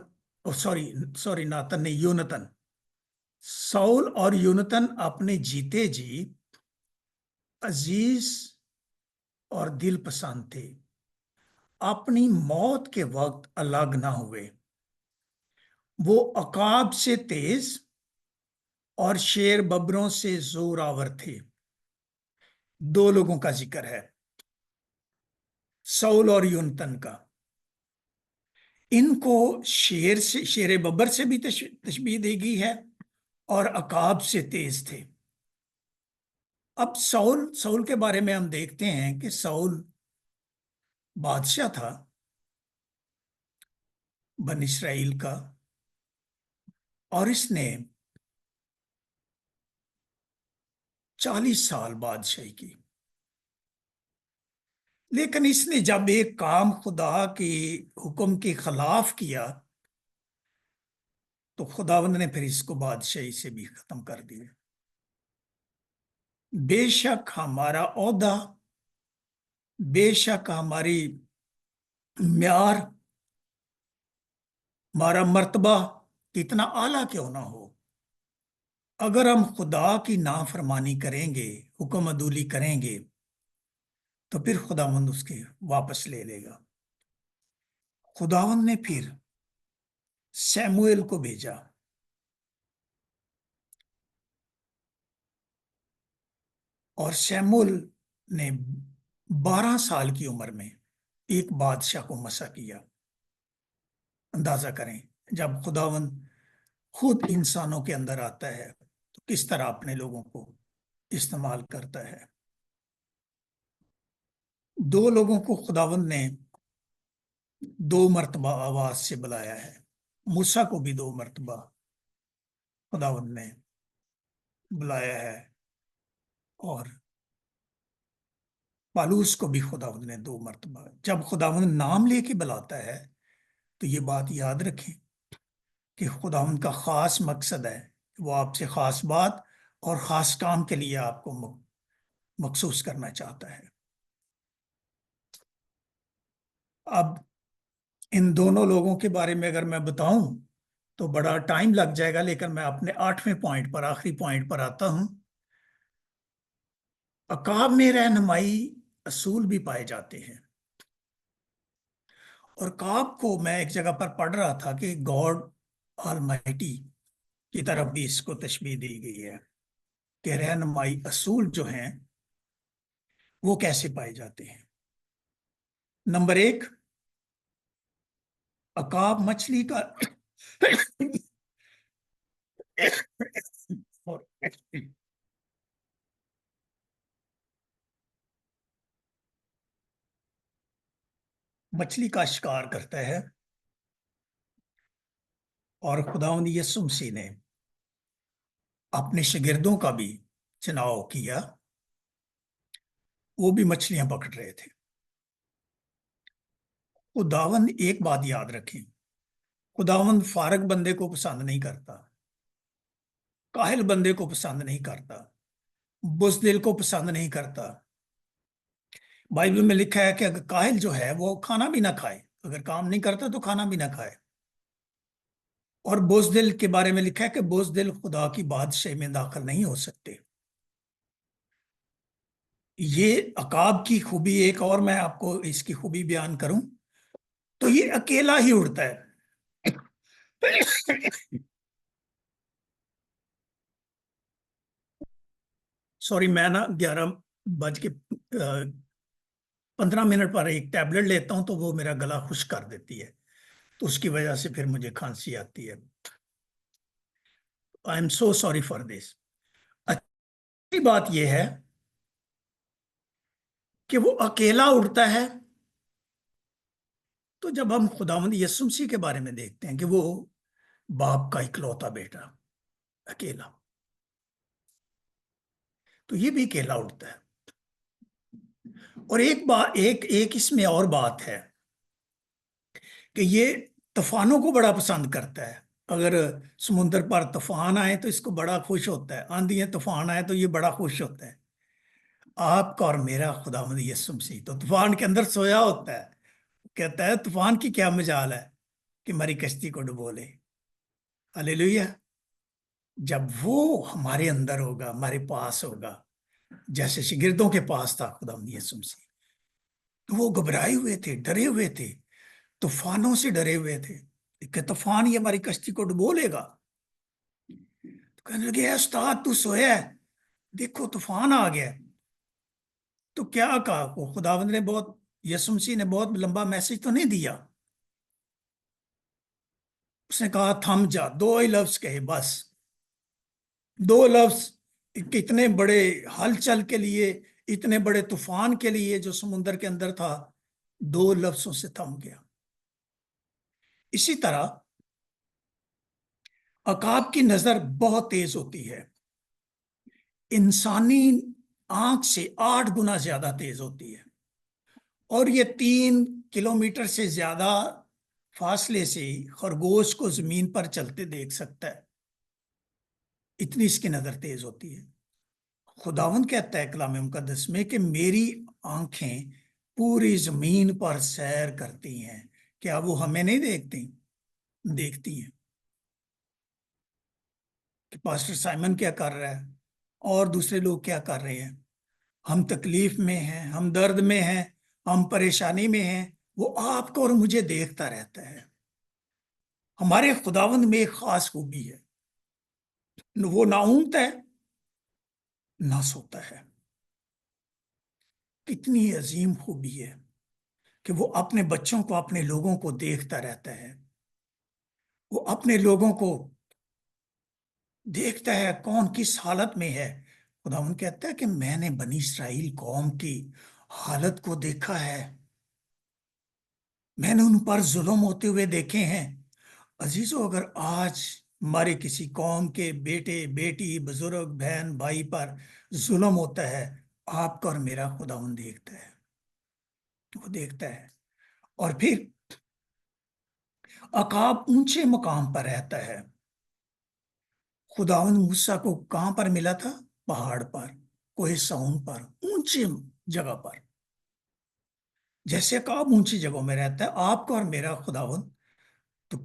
S5: سوری ناتن نہیں، یونتن۔ ساؤل اور یونتن اپنے جیتے جی عزیز اور دل پسند تھے، اپنی موت کے وقت الگ نہ ہوئے۔ وہ عقاب سے تیز اور شیر ببروں سے زور آور تھے۔ 2 لوگوں کا ذکر ہے، ساؤل اور یونتن کا۔ ان کو شیر سے، شیر ببر سے بھی تشبیہ دی گئی ہے، اور عقاب سے تیز تھے۔ اب ساؤل کے بارے میں ہم دیکھتے ہیں کہ ساؤل بادشاہ تھا بنی اسرائیل کا، اور اس نے 40 سال بادشاہی کی۔ لیکن اس نے جب ایک کام خدا کی حکم کے خلاف کیا، تو خداوند نے پھر اس کو بادشاہی سے بھی ختم کر دیا۔ بے شک ہمارا عہدہ، بے شک ہماری معیار، ہمارا مرتبہ کتنا اعلیٰ کیوں نہ ہو، اگر ہم خدا کی نافرمانی کریں گے، حکم عدولی کریں گے، تو پھر خداوند اس کے واپس لے لے گا۔ خداوند نے پھر سیموئیل کو بھیجا، اور سیموئیل نے 12 سال کی عمر میں ایک بادشاہ کو مسا کیا۔ اندازہ کریں جب خداوند خود انسانوں کے اندر آتا ہے تو کس طرح اپنے لوگوں کو استعمال کرتا ہے۔ 2 لوگوں کو خداوند نے 2 مرتبہ آواز سے بلایا ہے۔ موسیٰ کو بھی 2 مرتبہ خداوند نے بلایا ہے، اور پالوس کو بھی خداوند نے 2 مرتبہ۔ جب خداوند نام لے کے بلاتا ہے تو یہ بات یاد رکھیں کہ خداوند کا خاص مقصد ہے، وہ آپ سے خاص بات اور خاص کام کے لیے آپ کو مخصوص کرنا چاہتا ہے۔ اب ان دونوں لوگوں کے بارے میں اگر میں بتاؤں تو بڑا ٹائم لگ جائے گا، لیکن میں اپنے 8ویں پوائنٹ پر، آخری پوائنٹ پر آتا ہوں۔ عقاب میں رہنمائی اصول بھی پائے جاتے ہیں، اور عقاب کو میں ایک جگہ پر پڑھ رہا تھا کہ گاڈ آلمائٹی کی طرف بھی اس کو تشبیہ دی گئی ہے کہ رہنمائی اصول جو ہیں وہ کیسے پائے جاتے ہیں۔ نمبر 1، عقاب مچھلی کا مچھلی کا شکار کرتا ہے، اور خداوند یسوع مسیح نے اپنے شاگردوں کا بھی چناؤ کیا، وہ بھی مچھلیاں پکڑ رہے تھے۔ خداوند ایک بات یاد رکھیں، خداوند فارغ بندے کو پسند نہیں کرتا، کاہل بندے کو پسند نہیں کرتا، بزدل کو پسند نہیں کرتا۔ بائبل میں لکھا ہے کہ اگر کاہل جو ہے وہ کھانا بھی نہ کھائے، اگر کام نہیں کرتا تو کھانا بھی نہ کھائے۔ اور بزدل کے بارے میں لکھا ہے کہ بزدل خدا کی بادشاہی میں داخل نہیں ہو سکتے۔ یہ عقاب کی خوبی ایک اور میں آپ کو اس کی خوبی بیان کروں تو یہ اکیلا ہی اڑتا ہے۔ سوری، میں نا 11:15 پر ایک ٹیبلٹ لیتا ہوں تو وہ میرا گلا خشک کر دیتی ہے، تو اس کی وجہ سے پھر مجھے کھانسی آتی ہے۔ I am so sorry for this. اچھی بات یہ ہے کہ وہ اکیلا اڑتا ہے، تو جب ہم خداوند یسوع مسیح کے بارے میں دیکھتے ہیں کہ وہ باپ کا اکلوتا بیٹا اکیلا، تو یہ بھی اکیلا اڑتا ہے۔ اور ایک اس میں اور بات ہے کہ یہ طوفانوں کو بڑا پسند کرتا ہے۔ اگر سمندر پر طوفان آئے تو اس کو بڑا خوش ہوتا ہے، آندھی طوفان آئے تو یہ بڑا خوش ہوتا ہے۔ آپ کا اور میرا خداوند یسوع مسیح تو طوفان کے اندر سویا ہوتا ہے، کہتا ہے طوفان کی کیا مجال ہے کہ ہماری کشتی کو ڈبو لے۔ ہلیلویا۔ جب وہ ہمارے اندر ہوگا، ہمارے پاس ہوگا، جیسے شاگردوں کے پاس تھا خداوند یسوع مسیح، تو وہ گھبرائے ہوئے تھے، ڈرے ہوئے تھے، طوفانوں سے ڈرے ہوئے تھے کہ طوفان یہ ہماری کشتی کو ڈبو لے گا۔ تو کہنے لگے، اے استاد تو سویا ہے، دیکھو طوفان آ گیا۔ تو کیا کہا وہ خداوند نے، یسوع مسیح نے بہت لمبا میسج تو نہیں دیا، اس نے کہا تھم جا، 2 ہی لفظ کہے بس، 2 لفظ کتنے بڑے ہلچل کے لیے، اتنے بڑے طوفان کے لیے جو سمندر کے اندر تھا، 2 لفظوں سے تھم گیا۔ اسی طرح عقاب کی نظر بہت تیز ہوتی ہے، انسانی آنکھ سے 8 گنا زیادہ تیز ہوتی ہے، اور یہ 3 کلومیٹر سے زیادہ فاصلے سے خرگوش کو زمین پر چلتے دیکھ سکتا ہے، اتنی اس کی نظر تیز ہوتی ہے۔ خداوند کہتا ہے کلام مقدس میں کہ میری آنکھیں پوری زمین پر سیر کرتی ہیں، کیا وہ ہمیں نہیں دیکھتی ہیں کہ پاسٹر سائمن کیا کر رہا ہے اور دوسرے لوگ کیا کر رہے ہیں؟ ہم تکلیف میں ہیں، ہم درد میں ہیں، ہم پریشانی میں ہیں، وہ آپ کو اور مجھے دیکھتا رہتا ہے۔ ہمارے خداوند میں ایک خاص خوبی ہے، وہ نہ اونگتا ہے نہ سوتا ہے۔ کتنی عظیم خوبی ہے کہ وہ اپنے بچوں کو، اپنے لوگوں کو دیکھتا رہتا ہے، وہ اپنے لوگوں کو دیکھتا ہے کون کس حالت میں ہے۔ خداوند کہتا ہے کہ میں نے بنی اسرائیل قوم کی حالت کو دیکھا ہے، میں نے ان پر ظلم ہوتے ہوئے دیکھے ہیں۔ عزیزو، اگر آج ہمارے کسی قوم کے بیٹے بیٹی بزرگ بہن بھائی پر ظلم ہوتا ہے، آپ کا اور میرا خداوند دیکھتا ہے، وہ دیکھتا ہے۔ اور پھر عقاب اونچے مقام پر رہتا ہے۔ خداوند موسیٰ کو کہاں پر ملا تھا؟ پہاڑ پر، کوہ سون پر، اونچی جگہ پر۔ جیسے عقاب اونچی جگہوں میں رہتا ہے، آپ کا اور میرا خداوند تو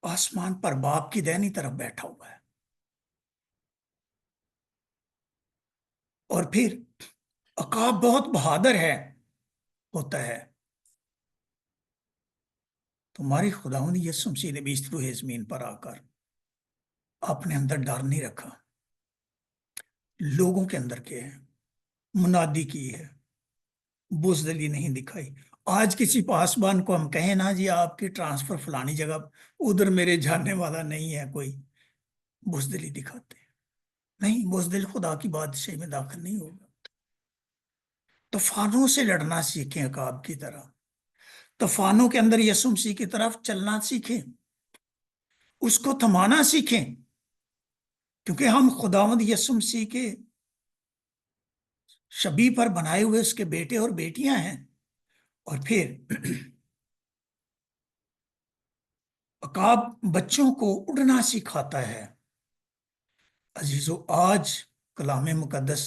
S5: آسمان پر باپ کی دہنی طرف بیٹھا ہوا ہے۔ اور پھر عقاب بہت بہادر ہوتا ہے۔ تمہاری خداوند یسوع مسیح نے بھی اس روح زمین پر آ کر اپنے اندر ڈر نہیں رکھا، لوگوں کے اندر کیا ہے؟ منادی کی ہے، بزدلی نہیں دکھائی۔ آج کسی پاسبان کو ہم کہیں نا جی آپ کی ٹرانسفر فلانی جگہ، ادھر میرے جاننے والا نہیں ہے کوئی، بزدلی دکھاتے ہیں۔ نہیں، بزدل خدا کی بادشاہی میں داخل نہیں ہوگا۔ طوفانوں سے لڑنا سیکھیں عقاب کی طرح، طوفانوں کے اندر یسوع مسیح کی طرف چلنا سیکھیں، اس کو تھمانا سیکھیں، کیونکہ ہم خداوند یسوع مسیح کے شبیہ پر بنائے ہوئے اس کے بیٹے اور بیٹیاں ہیں۔ اور پھر عقاب بچوں کو اڑنا سکھاتا ہے۔ عزیزو، آج کلام مقدس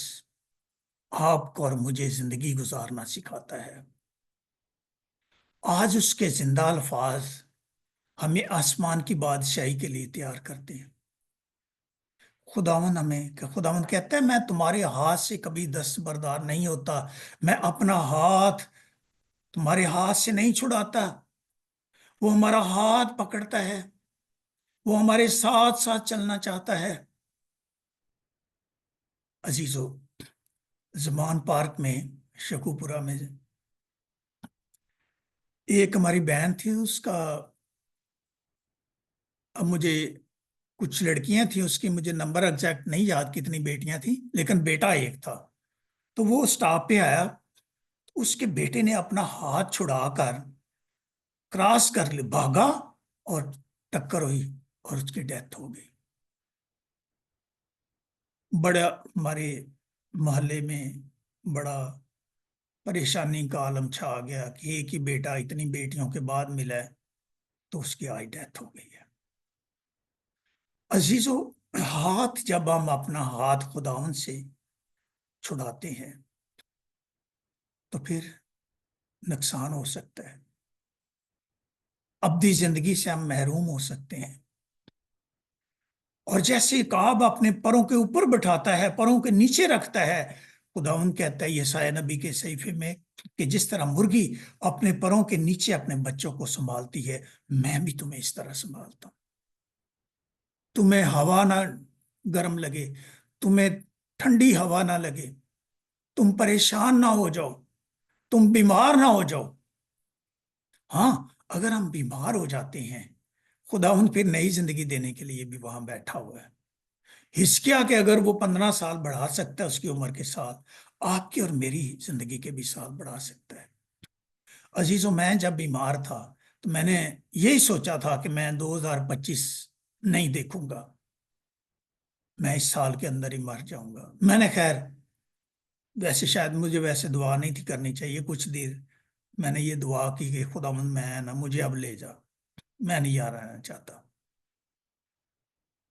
S5: آپ کو اور مجھے زندگی گزارنا سکھاتا ہے۔ آج اس کے زندہ الفاظ ہمیں آسمان کی بادشاہی کے لیے تیار کرتے ہیں۔ خداوند کہتا ہے میں تمہارے ہاتھ سے کبھی دستبردار نہیں ہوتا، میں اپنا ہاتھ تمہارے ہاتھ سے نہیں چھڑاتا، وہ ہمارا ہاتھ پکڑتا ہے، وہ ہمارے ساتھ ساتھ چلنا چاہتا ہے۔ عزیزو، زمان پارک میں، شکو پورہ میں ایک ہماری بہن تھی، اس کا، اب مجھے کچھ لڑکیاں تھیں اس کی، مجھے نمبر ایگزیکٹ نہیں یاد کتنی بیٹیاں تھیں، لیکن بیٹا ایک تھا۔ تو وہ سٹاپ پہ آیا، اس کے بیٹے نے اپنا ہاتھ چھڑا کر کراس کر لی، بھاگا اور ٹکر ہوئی اور اس کی ڈیتھ ہو گئی۔ بڑا ہمارے محلے میں بڑا پریشانی کا عالم چھا گیا کہ ایک ہی بیٹا اتنی بیٹیوں کے بعد ملا ہے، تو اس کی آج ڈیتھ ہو گئی ہے۔ عزیزو، ہاتھ جب ہم اپنا ہاتھ خداوند سے چھڑاتے ہیں تو پھر نقصان ہو سکتا ہے، ابدی زندگی سے ہم محروم ہو سکتے ہیں۔ اور جیسے عقاب اپنے پروں کے اوپر بٹھاتا ہے، پروں کے نیچے رکھتا ہے، خداوند کہتا ہے یسایہ نبی کے صحیفے میں کہ جس طرح مرغی اپنے پروں کے نیچے اپنے بچوں کو سنبھالتی ہے، میں بھی تمہیں اس طرح سنبھالتا ہوں۔ تمہیں ہوا نہ گرم لگے، تمہیں ٹھنڈی ہوا نہ لگے، تم پریشان نہ ہو جاؤ، تم بیمار نہ ہو جاؤ۔ ہاں، اگر ہم بیمار ہو جاتے ہیں، خداوند پھر نئی زندگی دینے کے لیے بھی وہاں بیٹھا ہوا ہے۔ حزقیہ کہ اگر وہ 15 سال بڑھا سکتا ہے اس کی عمر کے ساتھ، آپ کی اور میری زندگی کے بھی سال بڑھا سکتا ہے۔ عزیزو، میں جب بیمار تھا تو میں نے یہی سوچا تھا کہ میں 2025 نہیں دیکھوں گا، میں اس سال کے اندر ہی مر جاؤں گا۔ میں نے خیر، ویسے شاید مجھے ویسے دعا نہیں تھی کرنی چاہیے، کچھ دیر میں نے یہ دعا کی کہ خداوند میں نا مجھے اب لے جا، میں نہیں آ رہنا چاہتا۔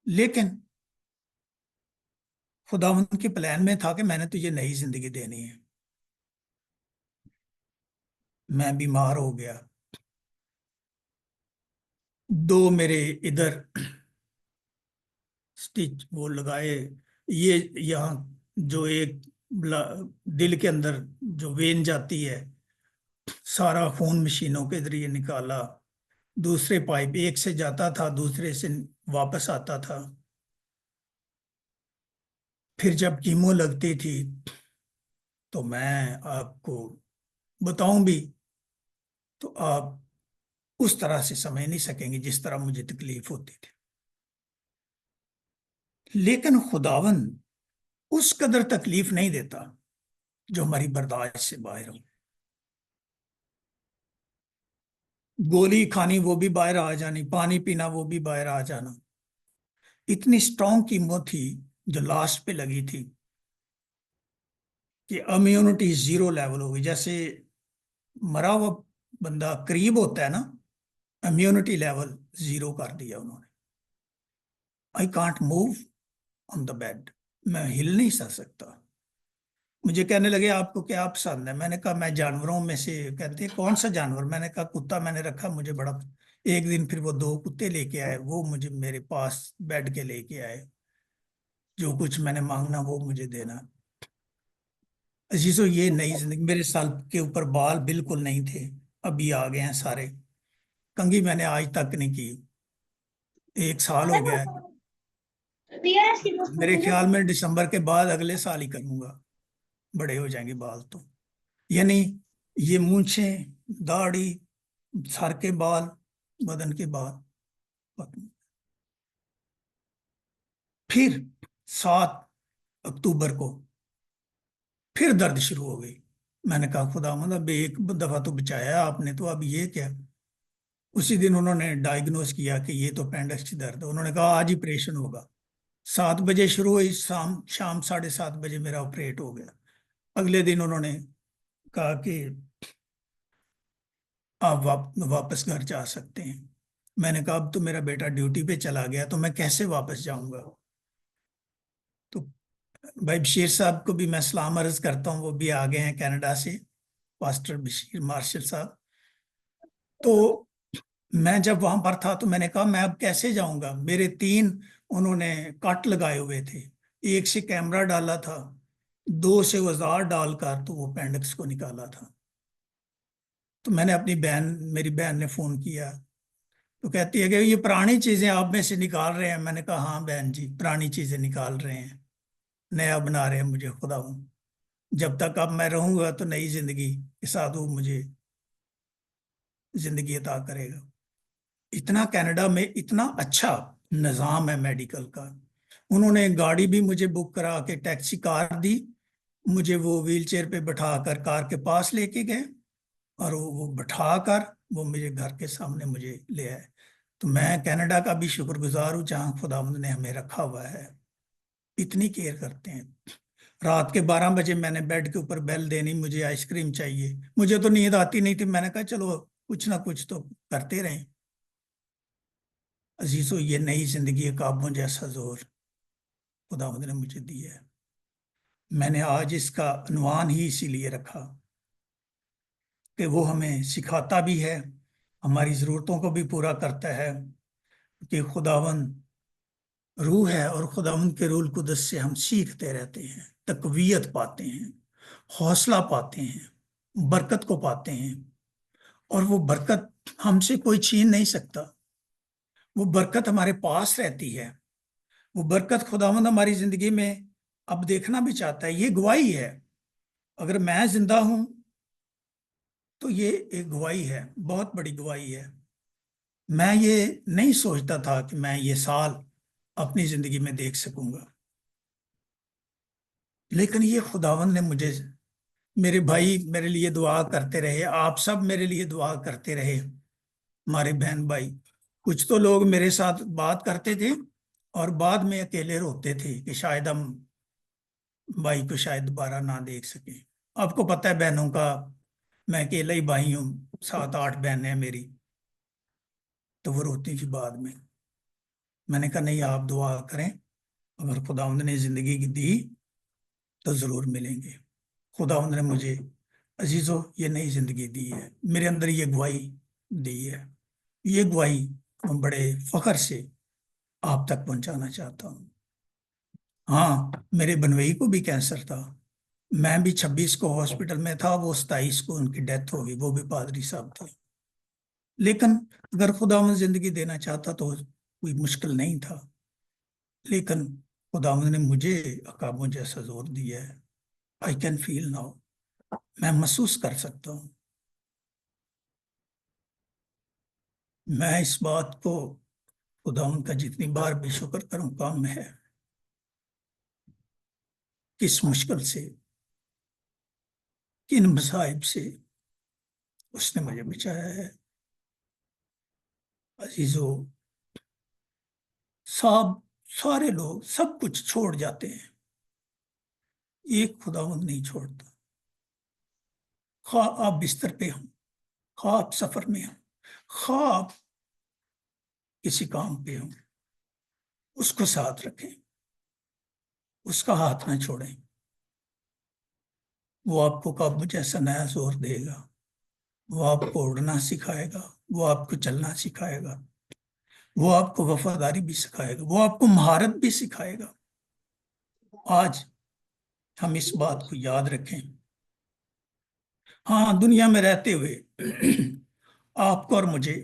S5: لیکن خداوند کے پلان میں تھا کہ میں نے تجھے نئی زندگی دینی ہے۔ میں بیمار ہو گیا، 2 میرے ادھر سٹچ وہ لگائے، یہ یہاں جو ایک دل کے اندر جو وین جاتی ہے سارا خون مشینوں کے ذریعے نکالا، دوسرے پائپ ایک سے جاتا تھا دوسرے سے واپس آتا تھا، پھر جب کیمو لگتی تھی تو میں آپ کو بتاؤں بھی تو آپ اس طرح سے سمجھ نہیں سکیں گے جس طرح مجھے تکلیف ہوتی تھی، لیکن خداوند اس قدر تکلیف نہیں دیتا جو ہماری برداشت سے باہر ہو۔ گولی کھانی وہ بھی باہر آ جانی، پانی پینا وہ بھی باہر آ جانا۔ اتنی سٹرونگ کیمو تھی جو لاسٹ پہ لگی تھی کہ امیونٹی 0 لیول ہو گئی، جیسے مرا ہوا بندہ قریب ہوتا ہے نا، امیونٹی لیول 0 کر دیا انہوں نے۔ I can't move on the bed, میں ہل نہیں سکتا۔ مجھے کہنے لگے آپ کو کیا پسند ہے؟ میں نے کہا میں جانوروں میں سے، کہتے ہیں کون سا جانور؟ میں نے کہا کتا میں نے رکھا، مجھے بڑا۔ ایک دن پھر وہ 2 کتے لے کے آئے، وہ مجھے میرے پاس بیٹھ کے لے کے آئے، جو کچھ میں نے مانگنا وہ مجھے دینا۔ عزیزو یہ نئی زندگی، میرے سال کے اوپر بال بالکل نہیں تھے، ابھی آ گئے ہیں سارے۔ کنگھی میں نے آج تک نہیں کی، 1 سال ہو گیا ہے، میرے خیال میں دسمبر کے بعد اگلے سال ہی کروں گا، بڑے ہو جائیں گے بال تو۔ یعنی یہ مونچھیں، داڑھی، سر کے بال، بدن کے بال۔ پھر 7 اکتوبر کو پھر درد شروع ہو گئی۔ میں نے کہا خدا مند اب ایک دفعہ تو بچایا آپ نے، تو اب یہ کیا؟ اسی دن انہوں نے ڈائیگنوز کیا کہ یہ تو اپینڈکس کی درد ہے۔ انہوں نے کہا آج آپریشن ہوگا۔ 7 بجے شروع ہوئی، شام 7:30 بجے میرا آپریٹ ہو گیا۔ اگلے دن انہوں نے کہا کہ آپ واپس گھر جا سکتے ہیں۔ میں نے کہا اب تو میرا بیٹا ڈیوٹی پہ چلا گیا تو میں کیسے واپس جاؤں گا؟ تو بھائی بشیر صاحب کو بھی میں سلام عرض کرتا ہوں، وہ بھی آ گئے ہیں کینیڈا سے، پاسٹر بشیر مارشل صاحب۔ تو میں جب وہاں پر تھا تو میں نے کہا میں اب کیسے جاؤں گا؟ میرے 3 انہوں نے کٹ لگائے ہوئے تھے، ایک سے کیمرہ ڈالا تھا، 2 سے اوزار ڈال کر تو وہ اپینڈکس کو نکالا تھا۔ تو میں نے اپنی میری بہن نے فون کیا تو کہتی ہے کہ یہ پرانی چیزیں آپ میں سے نکال رہے ہیں۔ میں نے کہا ہاں بہن جی پرانی چیزیں نکال رہے ہیں، نیا بنا رہے ہیں مجھے خدا ہوں۔ جب تک اب میں رہوں گا تو نئی زندگی کے ساتھ وہ مجھے زندگی عطا کرے گا۔ اتنا کینیڈا میں اتنا اچھا نظام ہے میڈیکل کا۔ انہوں نے گاڑی بھی مجھے بک کرا کے ٹیکسی کار دی، مجھے وہ ویل چیئر پہ بٹھا کر کار کے پاس لے کے گئے اور وہ بٹھا کر وہ میرے گھر کے سامنے مجھے لے آئے۔ تو میں کینیڈا کا بھی شکر گزار ہوں جہاں خداوند نے ہمیں رکھا ہوا ہے، اتنی کیئر کرتے ہیں۔ رات کے 12 بجے میں نے بیڈ کے اوپر بیل دینی، مجھے آئس کریم چاہیے، مجھے تو نیند آتی نہیں تھی، میں نے کہا چلو کچھ نہ کچھ تو کرتے رہیں۔ عزیزو یہ نئی زندگی کعبوں جیسا زور خداوند نے مجھے دیا ہے۔ میں نے آج اس کا عنوان ہی اسی لیے رکھا کہ وہ ہمیں سکھاتا بھی ہے، ہماری ضرورتوں کو بھی پورا کرتا ہے، کہ خداوند روح ہے اور خداوند کے روح القدس سے ہم سیکھتے رہتے ہیں، تقویت پاتے ہیں، حوصلہ پاتے ہیں، برکت کو پاتے ہیں، اور وہ برکت ہم سے کوئی چھین نہیں سکتا۔ وہ برکت ہمارے پاس رہتی ہے، وہ برکت خداوند ہماری زندگی میں اب دیکھنا بھی چاہتا ہے۔ یہ گواہی ہے، اگر میں زندہ ہوں تو یہ ایک گواہی ہے، بہت بڑی گواہی ہے۔ میں یہ نہیں سوچتا تھا کہ میں یہ سال اپنی زندگی میں دیکھ سکوں گا، لیکن یہ خداوند نے مجھے، میرے بھائی میرے لیے دعا کرتے رہے، آپ سب میرے لیے دعا کرتے رہے، ہمارے بہن بھائی۔ کچھ تو لوگ میرے ساتھ بات کرتے تھے اور بعد میں اکیلے روتے تھے کہ شاید ہم بھائی کو شاید دوبارہ نہ دیکھ سکیں۔ آپ کو پتہ ہے بہنوں کا، میں اکیلا ہی بھائی ہوں، 7-8 بہنیں ہیں میری، تو وہ روتی تھی بعد میں۔ میں نے کہا نہیں، آپ دعا کریں، اگر خداوند نے زندگی کی دی تو ضرور ملیں گے۔ خداوند نے مجھے عزیزو یہ نئی زندگی دی ہے، میرے اندر یہ گواہی دی ہے۔ یہ گواہی میں بڑے فخر سے آپ تک پہنچانا چاہتا ہوں۔ ہاں میرے بنوئی کو بھی کینسر تھا، میں بھی 26 کو ہاسپٹل میں تھا، وہ 27 کو ان کی ڈیتھ ہو گئی، وہ بھی پادری صاحب تھے۔ لیکن اگر خداوند زندگی دینا چاہتا تو کوئی مشکل نہیں تھا، لیکن خداوند نے مجھے عقابوں جیسا زور دیا ہے۔ آئی کین فیل ناؤ، میں محسوس کر سکتا ہوں۔ میں اس بات کو خداوند کا جتنی بار بھی شکر کروں کم ہے، کس مشکل سے، کن مصائب سے اس نے مجھے بچایا ہے۔ عزیزو، سارے لوگ سب کچھ چھوڑ جاتے ہیں، ایک خداوند نہیں چھوڑتا۔ خواہ آپ بستر پہ ہوں، خواہ آپ سفر میں ہوں، خواہ آپ کسی کام پہ ہوں، اس کو ساتھ رکھیں، اس کا ہاتھ نہ چھوڑیں۔ وہ آپ کو قابو جیسا نیا زور دے گا، وہ آپ کو اڑنا سکھائے گا، وہ آپ کو چلنا سکھائے گا، وہ آپ کو وفاداری بھی سکھائے گا، وہ آپ کو مہارت بھی سکھائے گا۔ آج ہم اس بات کو یاد رکھیں۔ ہاں، دنیا میں رہتے ہوئے آپ کو اور مجھے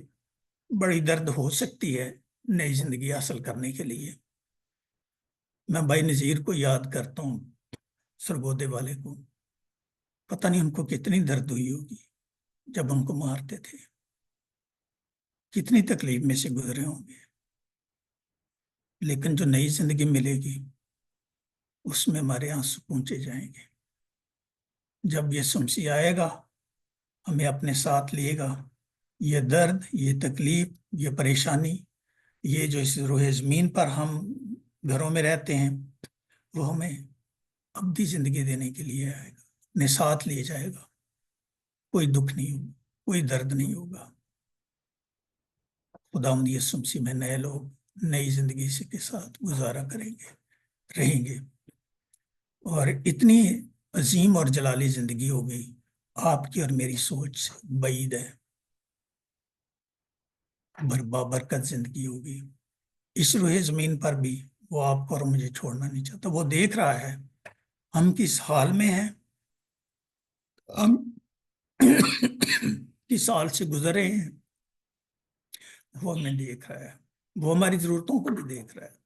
S5: بڑی درد ہو سکتی ہے نئی زندگی حاصل کرنے کے لیے۔ میں بھائی نذیر کو یاد کرتا ہوں، سرگودے والے کو، پتہ نہیں ان کو کتنی درد ہوئی ہوگی جب ان کو مارتے تھے، کتنی تکلیف میں سے گزرے ہوں گے۔ لیکن جو نئی زندگی ملے گی اس میں ہمارے آنسو پونچھے جائیں گے۔ جب یہ شمسی آئے گا، ہمیں اپنے ساتھ لیے گا، یہ درد، یہ تکلیف، یہ پریشانی، یہ جو اس روح زمین پر ہم گھروں میں رہتے ہیں، وہ ہمیں ابدی زندگی دینے کے لیے آئے گا، اپنے ساتھ لے جائے گا۔ کوئی دکھ نہیں ہوگا، کوئی درد نہیں ہوگا۔ خداوند یسوع مسیح میں نئے لوگ نئی زندگی سے کے ساتھ گزارا کریں گے، رہیں گے، اور اتنی عظیم اور جلالی زندگی ہوگی، آپ کی اور میری سوچ سے بعید ہے، بابرکت زندگی ہوگی۔ اس روح زمین پر بھی وہ آپ کو اور مجھے چھوڑنا نہیں چاہتا۔ وہ دیکھ رہا ہے ہم کس حال میں ہیں، ہم کس حال سے گزرے ہیں، وہ ہمیں دیکھ رہا ہے، وہ ہماری ضرورتوں کو بھی دیکھ رہا ہے۔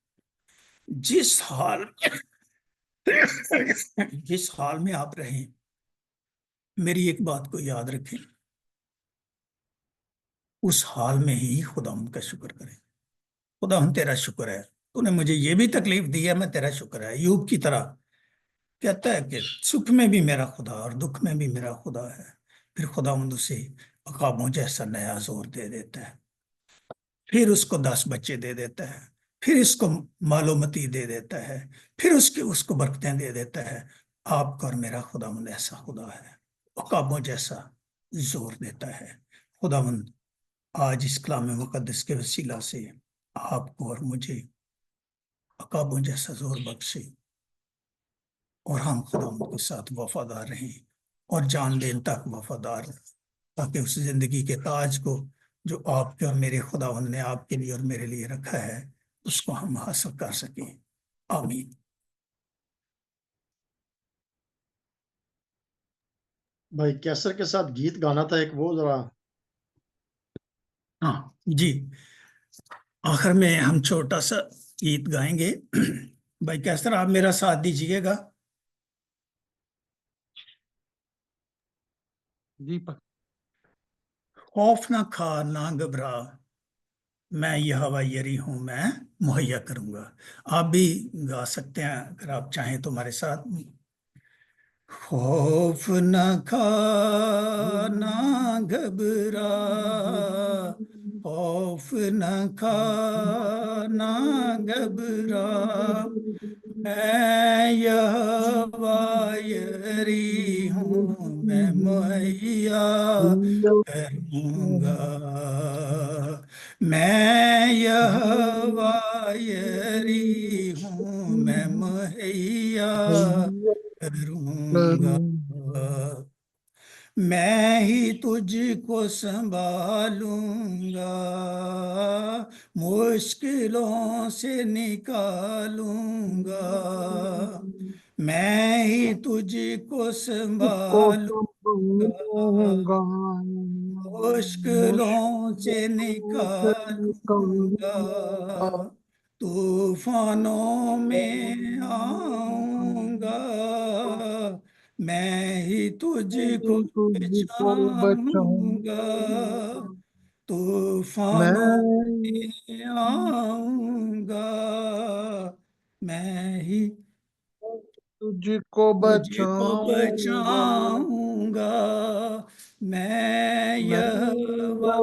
S5: جس حال میں آپ رہیں، میری ایک بات کو یاد رکھیں، اس حال میں ہی خدا ان کا شکر کریں۔ خدا ہم تیرا شکر ہے، تو نے مجھے یہ بھی تکلیف دی ہے، میں تیرا شکر ہے۔ ایوب کی طرح کہتا ہے کہ سکھ میں بھی میرا خدا اور دکھ میں بھی میرا خدا ہے۔ پھر خدا مند اسے عقابوں جیسا نیا زور دے دیتا ہے، پھر اس کو 10 بچے دے دیتا ہے، پھر اس کو معلومتی دے دیتا ہے، پھر اس کو برکتیں دے دیتا ہے۔ آپ کا اور میرا خدا مند ایسا خدا ہے، عقابوں جیسا زور دیتا ہے۔ خدا مند آج اس کلام مقدس کے وسیلہ سے آپ کو اور مجھے عقابوں جیسا زور بخشے، اور ہم خدا کے ساتھ وفادار رہیں، اور جان دین تک وفادار رہیں، تاکہ اس زندگی کے تاج کو جو آپ کے اور میرے خداوند نے آپ کے لیے اور میرے لیے رکھا ہے، اس کو ہم حاصل کر سکیں۔ آمین۔
S6: بھائی کیسر کے ساتھ گیت گانا تھا ایک، وہ ذرا۔
S5: ہاں جی، آخر میں ہم چھوٹا سا گیت گائیں گے۔ بھائی کیسر آپ میرا ساتھ دیجئے گا؟
S2: جی
S5: خوف نہ کھا نہ گھبرا، میں یہ ہوا یری ہوں، میں مہیا کروں گا۔ آپ بھی گا سکتے ہیں اگر آپ چاہیں تو ہمارے ساتھ۔ خوف نہ کھا نہ گھبرا، خوف نہ کھا نہ گھبرا، میں یہوہ یری ہوں، میں مہیا کروں گا، میں یہوہ یری ہوں، میں مہیا کروں گا، میں ہی تجھ کو سنبھالوں گا، مشکلوں سے نکالوں گا، میں ہی تجھ کو سنبھالوں مشکلوں سے نکالوں گا طوفانوں میں آؤں گا میں ہی تجھ کو بچاؤں گا طوفانوں میں آؤں گا میں ہی
S6: تجھ کو
S5: تجھ کو
S6: بچاؤں گا
S5: بچاؤں گا میں یہوہ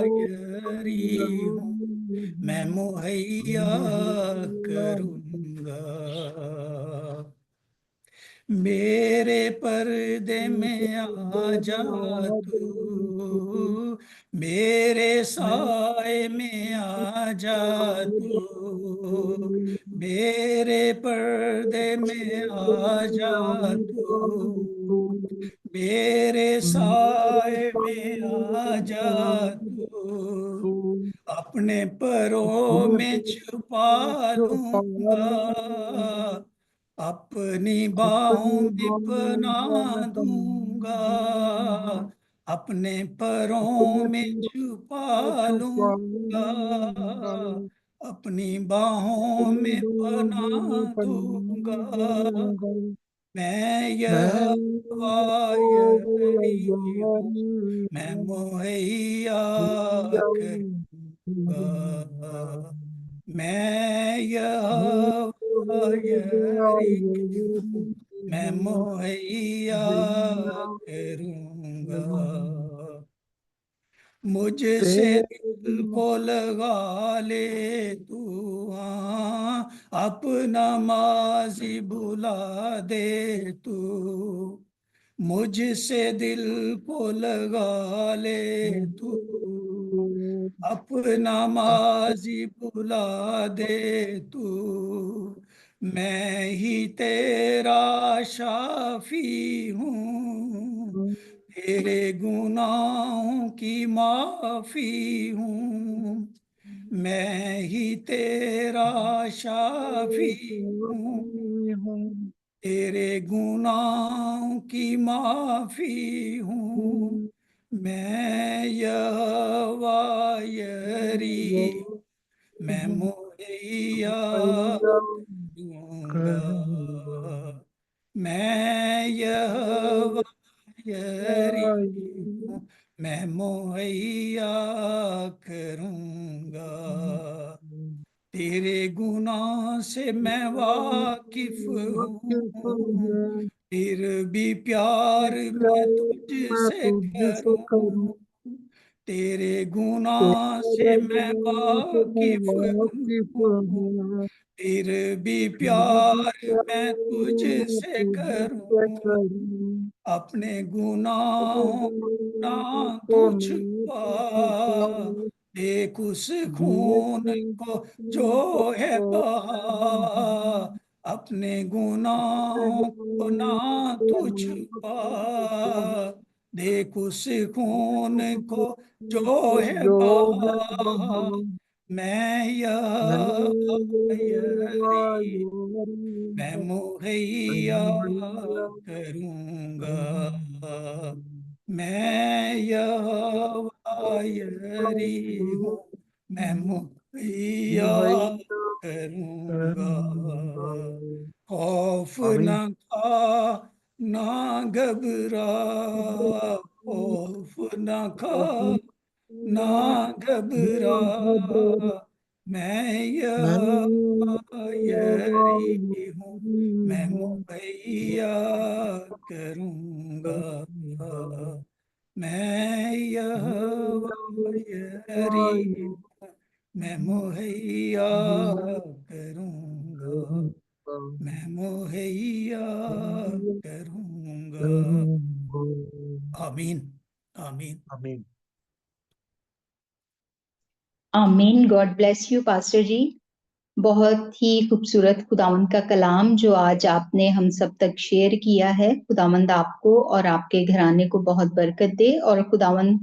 S5: یری ہوں میں مہیا کروں گا میرے پردے میں آ جا تو میرے سائے میں آ جا تو میرے پردے میں آ جا تو میرے سائے میں آ جا تو اپنے پروں میں چھپا لوں گا اپنی باہوں میں پناہ دوں گا اپنے پروں میں چھپا لوں گا اپنی باہوں میں پناہ دوں گا میں یہوہ یری ہوں میں مہیا کروں گا میں یہوہ یری ہوں میں مہیا کروں گا مجھ سے دل کو لگا لے تو اپنا ماضی بلا دے تو مجھ سے دل کو لگا لے تو اپنا ماضی بلا دے تو میں ہی تیرا شافی ہوں تیرے گناہوں کی معافی ہوں میں ہی تیرا شافی ہوں تیرے گناہوں کی معافی ہوں میں یہوہ یری میں مہیا کروں گا میں یہوہ یری ہوں میں مہیا کروں گا تیرے گناہ سے میں واقف ہوں پھر بھی پیار میں تجھ سے کروں تیرے گناہ سے میں واقف ہوں پھر بھی پیار میں تجھ سے کروں اپنے گناہوں نہ تو چھپا دیکھ اس خون کو جو ہے بہا اپنے گناہوں کو نہ تو چھپا دیکھ اس خون کو جو ہے بہا میں یہوہ یری میں مہیا کروں گا میں یہوہ یری ہوں میں مہیا کروں گا خوف نہ کھا نہ گھبرا خوف نہ کھا نہ گھبرا میں یہوہ یری ہوں میں مہیا کروں گا میں یہوہ یری ہوں میں مہیا کروں گا میں مہیا کروں گا آمین آمین
S6: آمین
S1: آمین. گاڈ بلیس یو پاسٹر جی. بہت ہی خوبصورت خداوند کا کلام جو آج آپ نے ہم سب تک شیئر کیا ہے. خداوند آپ کو اور آپ کے گھرانے کو بہت برکت دے اور خداوند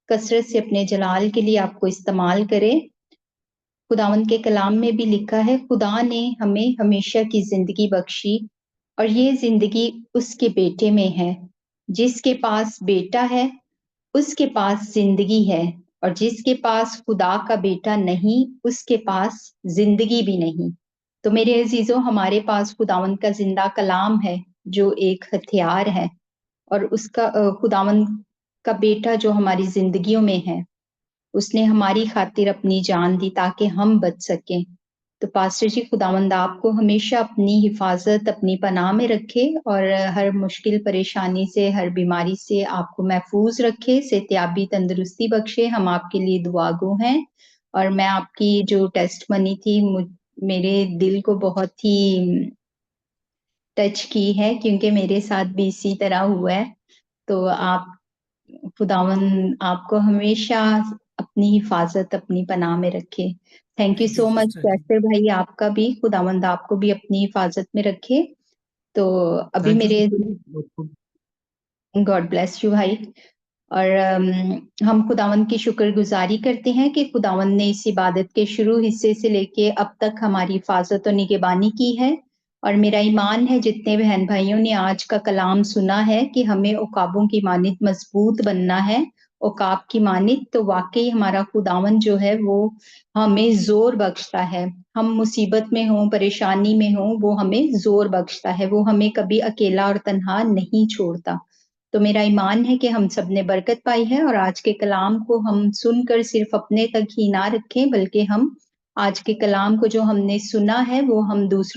S1: کثرت سے اپنے جلال کے لیے آپ کو استعمال کرے. خداوند کے کلام میں بھی لکھا ہے خدا نے ہمیں ہمیشہ کی زندگی بخشی اور یہ زندگی اس کے بیٹے میں ہے. جس کے پاس بیٹا ہے اس کے پاس زندگی ہے، اور جس کے پاس خدا کا بیٹا نہیں اس کے پاس زندگی بھی نہیں. تو میرے عزیزوں، ہمارے پاس خداوند کا زندہ کلام ہے جو ایک ہتھیار ہے، اور اس کا خداوند کا بیٹا جو ہماری زندگیوں میں ہے، اس نے ہماری خاطر اپنی جان دی تاکہ ہم بچ سکیں. تو پاسٹر جی، خداوند آپ کو ہمیشہ اپنی حفاظت اپنی پناہ میں رکھے، اور ہر مشکل پریشانی سے، ہر بیماری سے آپ کو محفوظ رکھے، صحتیابی تندرستی بخشے. ہم آپ کے لیے دعا گو ہیں. اور میں آپ کی جو ٹیسٹ منی تھی میرے دل کو بہت ہی ٹچ کی ہے، کیونکہ میرے ساتھ بھی اسی طرح ہوا ہے. تو آپ خداوند آپ کو ہمیشہ اپنی حفاظت اپنی پناہ میں رکھے. Thank you
S5: Thank you,
S1: so much
S5: sister.
S1: کیسر بھائی، آپ کا بھی خداوند آپ کو بھی اپنی حفاظت میں رکھے. تو ابھی
S2: تھینک یو
S1: میرے
S2: sister ji.
S1: God bless you بھائی. اور ہم خداوند کی شکر گزاری کرتے ہیں کہ خداوند نے اس عبادت کے شروع حصے سے لے کے اب تک ہماری حفاظت و نگہبانی کی ہے. اور میرا ایمان ہے جتنے بہن بھائیوں نے آج کا کلام سنا ہے کہ ہمیں عقابوں کی مانند مضبوط بننا ہے. عقاب کی مانند تو واقعی ہمارا خداوند جو ہے وہ ہمیں زور بخشتا ہے. ہم مصیبت میں ہوں، پریشانی میں ہوں، وہ ہمیں زور بخشتا ہے. وہ ہمیں کبھی اکیلا اور تنہا نہیں چھوڑتا. تو میرا ایمان ہے کہ ہم سب نے برکت پائی ہے، اور آج کے کلام کو ہم سن کر صرف اپنے تک ہی نہ رکھیں، بلکہ ہم آج کے کلام کو جو ہم نے سنا ہے وہ ہم دوسروں